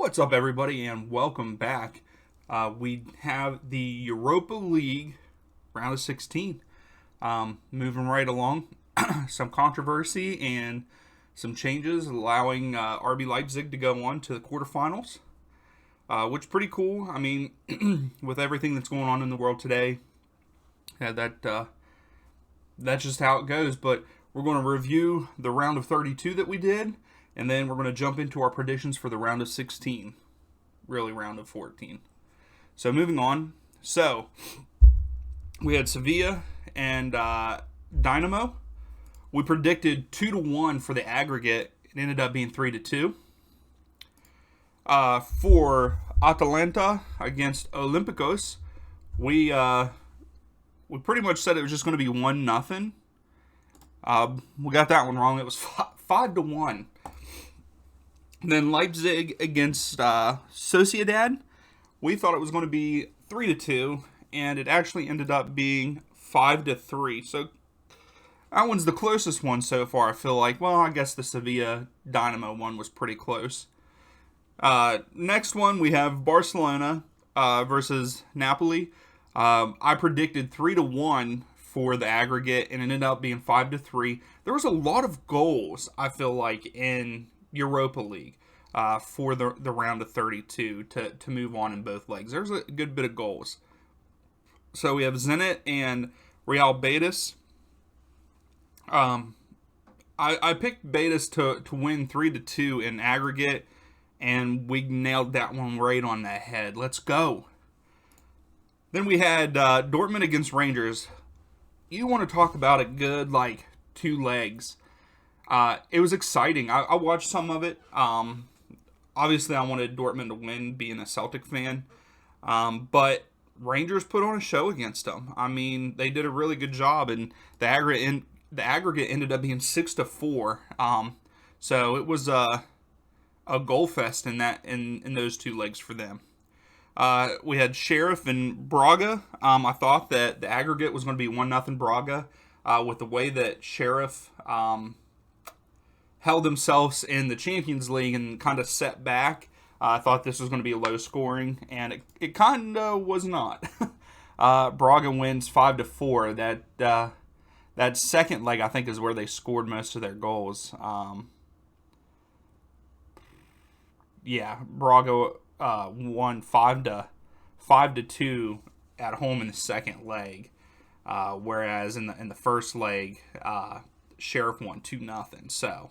What's up, everybody, and welcome back. We have the Europa League round of 16. Moving right along, some controversy and some changes allowing RB Leipzig to go on to the quarterfinals, which is pretty cool. I mean, with everything that's going on in the world today, that's just how it goes. But we're going to review the round of 32 that we did, and then we're going to jump into our predictions for the round of 16. Really, round of 14. So, moving on. So, we had Sevilla and Dynamo. We predicted 2-1 for the aggregate. It ended up being 3-2. For Atalanta against Olympiacos, we pretty much said it was just going to be 1-0. We got that one wrong. It was 5-1. Then Leipzig against Sociedad, we thought it was going to be 3-2, and it actually ended up being 5-3. So that one's the closest one so far. I feel like, well, I guess the Sevilla Dynamo one was pretty close. Next one, we have Barcelona versus Napoli. I predicted 3-1 for the aggregate, and it ended up being 5-3. There was a lot of goals, I feel like, in Europa League for the round of 32 to move on in both legs. There's a good bit of goals. So we have Zenit and Real Betis. I picked Betis to win 3-2 in aggregate, and we nailed that one right on the head. Let's go. Then we had Dortmund against Rangers. You want to talk about a good, two legs. It was exciting. I watched some of it. Obviously, I wanted Dortmund to win, being a Celtic fan. But Rangers put on a show against them. I mean, they did a really good job, and the aggregate ended up being 6-4. So it was a goal fest in those two legs for them. We had Sheriff and Braga. I thought that the aggregate was going to be 1-0 Braga. With the way that Sheriff held themselves in the Champions League and kind of set back, I thought this was going to be low scoring, and it kind of was not. Braga wins 5-4. That second leg, I think, is where they scored most of their goals. Braga won 5-2 at home in the second leg, whereas in the first leg, Sheriff won 2-0.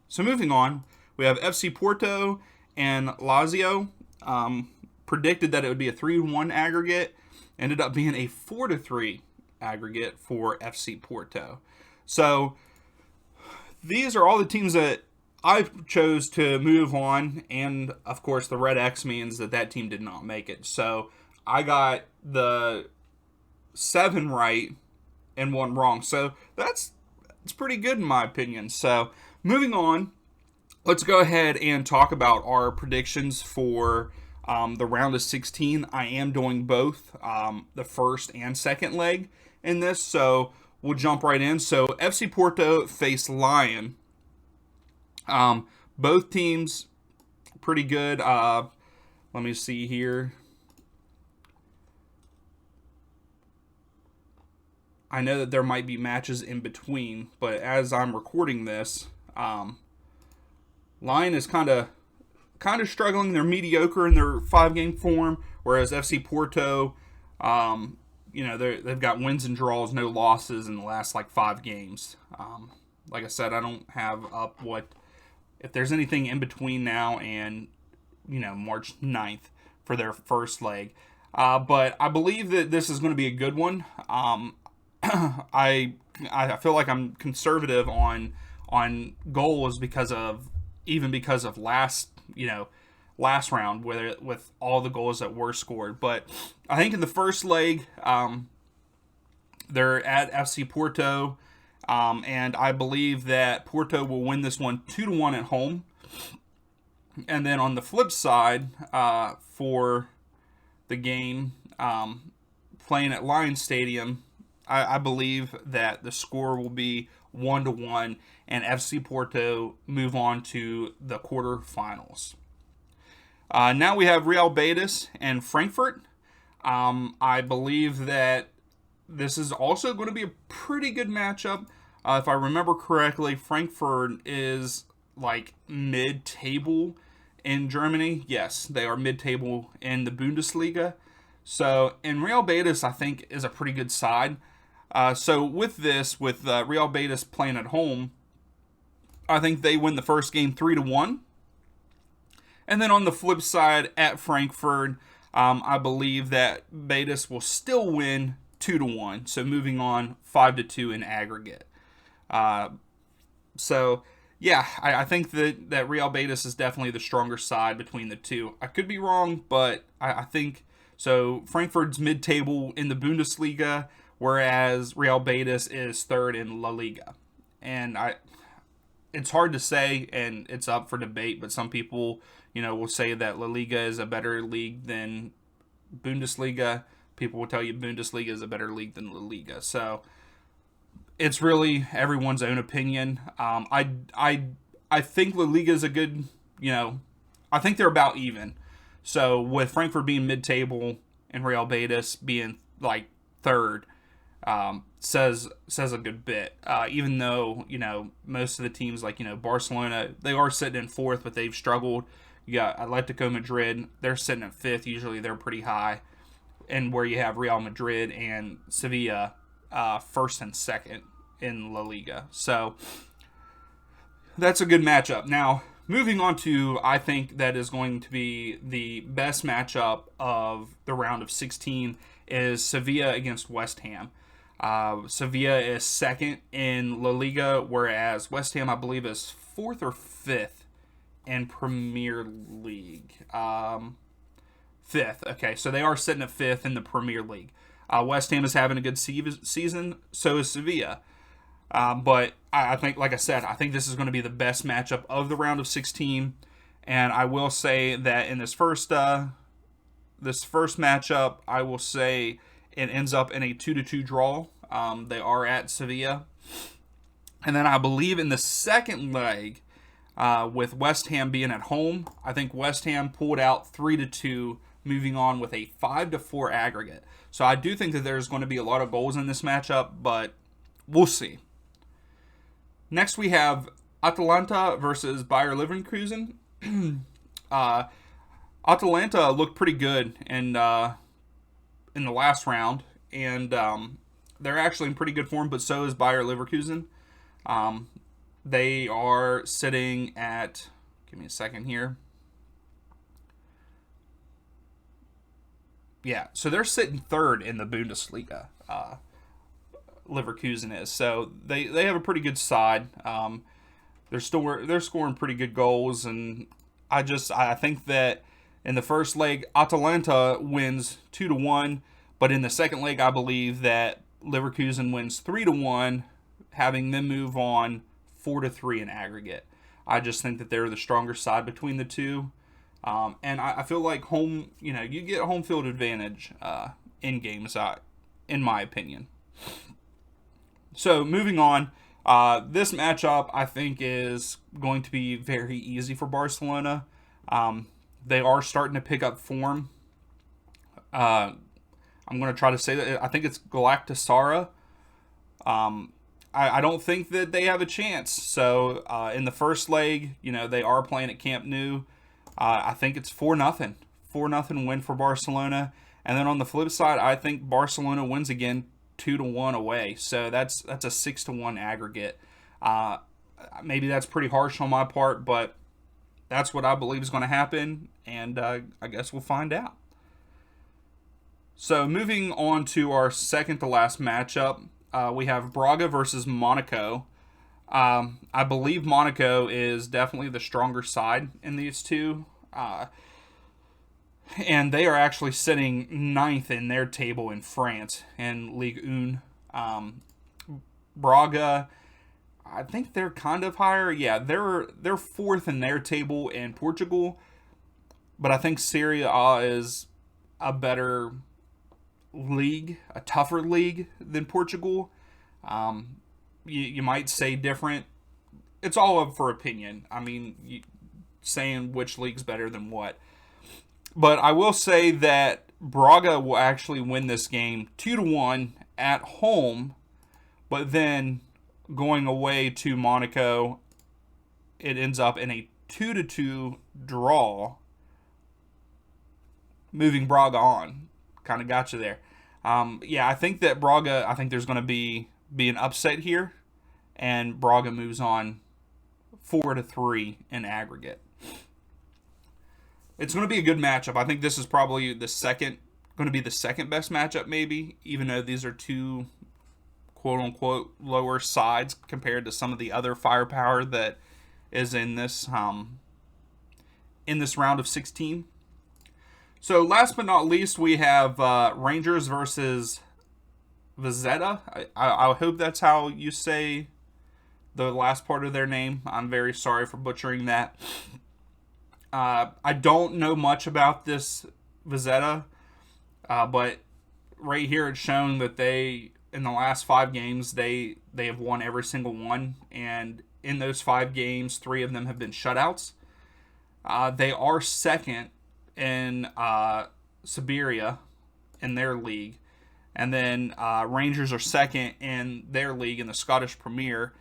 So moving on, we have FC Porto and Lazio. Predicted that it would be a 3-1 aggregate. Ended up being a 4-3 aggregate for FC Porto. So these are all the teams that I chose to move on, and of course the red X means that team did not make it. So I got the 7 right and 1 wrong. So it's pretty good in my opinion. So moving on, let's go ahead and talk about our predictions for the round of 16. I am doing both the first and second leg in this, so we'll jump right in. So FC Porto face Lyon. Both teams pretty good. Let me see here. I know that there might be matches in between, but as I'm recording this, Lyon is kind of struggling. They're mediocre in their 5-game form, whereas FC Porto, they've got wins and draws, no losses in the last 5 games. Like I said, I don't have up if there's anything in between now and March 9th for their first leg. But I believe that this is going to be a good one. I feel like I'm conservative on goals because of last round with all the goals that were scored. But I think in the first leg, they're at FC Porto, and I believe that Porto will win this one 2-1 at home. And then on the flip side, for the game playing at Lions Stadium, I believe that the score will be 1-1, and FC Porto move on to the quarterfinals. Now we have Real Betis and Frankfurt. I believe that this is also going to be a pretty good matchup. If I remember correctly, Frankfurt is like mid-table in Germany. Yes, they are mid-table in the Bundesliga. So, and Real Betis, I think, is a pretty good side. So with this, with Real Betis playing at home, I think they win the first game 3-1. And then on the flip side, at Frankfurt, I believe that Betis will still win 2-1. So moving on 5-2 in aggregate. So yeah, I think that Real Betis is definitely the stronger side between the two. I could be wrong, but I think so. Frankfurt's mid-table in the Bundesliga, whereas Real Betis is third in La Liga. And it's hard to say, and it's up for debate, but some people, will say that La Liga is a better league than Bundesliga. People will tell you Bundesliga is a better league than La Liga. So it's really everyone's own opinion. I think La Liga is a good, I think they're about even. So with Frankfurt being mid-table and Real Betis being like third, says a good bit. Even though most of the teams like Barcelona, they are sitting in fourth, but they've struggled. You got Atletico Madrid, they're sitting at fifth. Usually they're pretty high, and where you have Real Madrid and Sevilla first and second in La Liga. So that's a good matchup. Now, moving on to, I think that is going to be the best matchup of the round of 16 is Sevilla against West Ham. Sevilla is second in La Liga, whereas West Ham, I believe, is fourth or fifth in Premier League. Fifth. Okay, so they are sitting at fifth in the Premier League. West Ham is having a good season, so is Sevilla. But I think, like I said, I think this is going to be the best matchup of the round of 16. And I will say that in this first matchup, I will say it ends up in a 2-2 draw. They are at Sevilla. And then I believe in the second leg, with West Ham being at home, I think West Ham pulled out 3-2, moving on with a 5-4 aggregate. So I do think that there's going to be a lot of goals in this matchup, but we'll see. Next we have Atalanta versus Bayer Leverkusen. Atalanta looked pretty good in the last round, and they're actually in pretty good form, but so is Bayer Leverkusen. They are sitting at, give me a second here. Yeah, so they're sitting third in the Bundesliga. Leverkusen is. So they have a pretty good side. They're scoring pretty good goals, and I think that in the first leg Atalanta wins 2-1, but in the second leg I believe that Leverkusen wins 3-1, having them move on 4-3 in aggregate. I just think that they're the stronger side between the two. And I feel like you get home field advantage in games, in my opinion. So moving on, this matchup I think is going to be very easy for Barcelona. They are starting to pick up form. I'm going to try to say that I think it's Galatasaray. I don't think that they have a chance. So in the first leg, they are playing at Camp Nou. I think it's 4-0. 4-0 win for Barcelona. And then on the flip side, I think Barcelona wins again 2-1 away. So that's a 6-1 aggregate. Maybe that's pretty harsh on my part, but that's what I believe is going to happen. And I guess we'll find out. So moving on to our second to last matchup, we have Braga versus Monaco. I believe Monaco is definitely the stronger side in these two. And they are actually sitting ninth in their table in France in Ligue 1. Braga, I think they're kind of higher. Yeah, they're fourth in their table in Portugal. But I think Serie A is a better league, a tougher league than Portugal. You might say different. It's all up for opinion. I mean, saying which league's better than what. But I will say that Braga will actually win this game 2-1 at home, but then going away to Monaco, it ends up in a 2-2 draw, moving Braga on. Kind of got you there. Yeah, I think that Braga, I think there's going to be an upset here, and Braga moves on 4-3 in aggregate. It's going to be a good matchup. I think this is probably going to be the second best matchup, maybe, even though these are two quote unquote lower sides compared to some of the other firepower that is in this round of 16. So last but not least, we have Rangers versus Zeta. I hope that's how you say the last part of their name. I'm very sorry for butchering that. I don't know much about this Zeta, but right here it's shown that they, in the last 5 games, they have won every single one, and in those 5 games, 3 of them have been shutouts. They are second in Sevilla in their league, and then Rangers are second in their league in the Scottish Premier.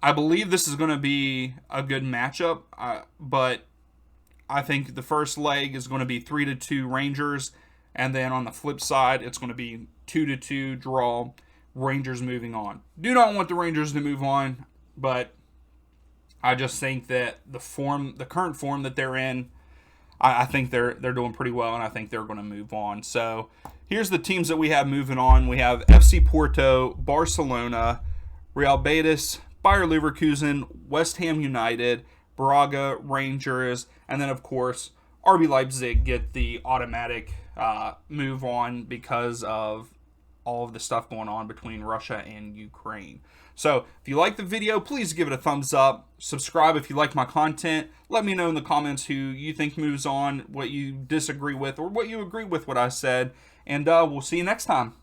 I believe this is going to be a good matchup, but I think the first leg is going to be 3-2 Rangers, and then on the flip side, it's going to be 2-2 draw, Rangers moving on. Do not want the Rangers to move on, but I just think that the current form that they're in, I think they're doing pretty well, and I think they're going to move on. So here's the teams that we have moving on. We have FC Porto, Barcelona, Real Betis, Bayer Leverkusen, West Ham United, Braga, Rangers, and then, of course, RB Leipzig get the automatic move on because of all of the stuff going on between Russia and Ukraine. So if you like the video, please give it a thumbs up. Subscribe if you like my content. Let me know in the comments who you think moves on, what you disagree with, or what you agree with what I said. And we'll see you next time.